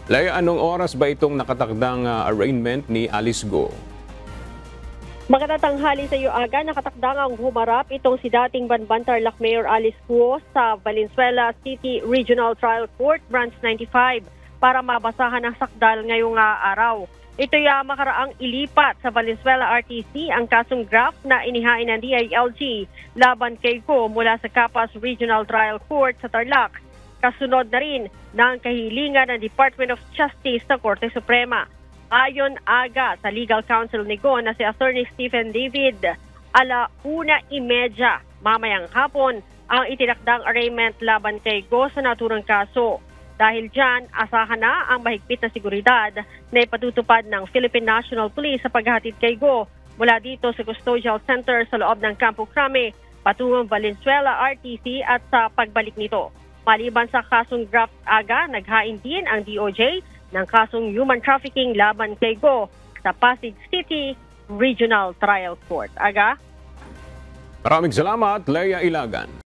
Leia, anong oras ba itong nakatakdang arraignment ni Alice Go? Magandang tanghali sa iyo, Aga. Nakatakdang ang humarap itong si dating Banban Tarlac Mayor Alice Go sa Valenzuela City Regional Trial Court, Branch 95, para mabasahan ang sakdal ngayong araw. Ito'y makaraang ilipat sa Valenzuela RTC ang kasong graft na inihain ng DILG laban kay Go mula sa Capas Regional Trial Court sa Tarlac. Kasunod na rin ng kahilingan ng Department of Justice sa Korte Suprema. Ayon, Aga, sa legal counsel ni Go na si Attorney Stephen David, 1:30 mamayang hapon ang itinakdang arraignment laban kay Go sa naturang kaso. Dahil dyan, asahan na ang mahigpit na seguridad na ipatutupad ng Philippine National Police sa paghahatid kay Go mula dito sa Custodial Center sa loob ng Campo Crame patungong Valenzuela RTC at sa pagbalik nito. Maliban sa kasong graft, Aga, naghain din ang DOJ ng kasong human trafficking laban kay Go sa Pasig City Regional Trial Court. Aga? Maraming salamat, Leia Ilagan.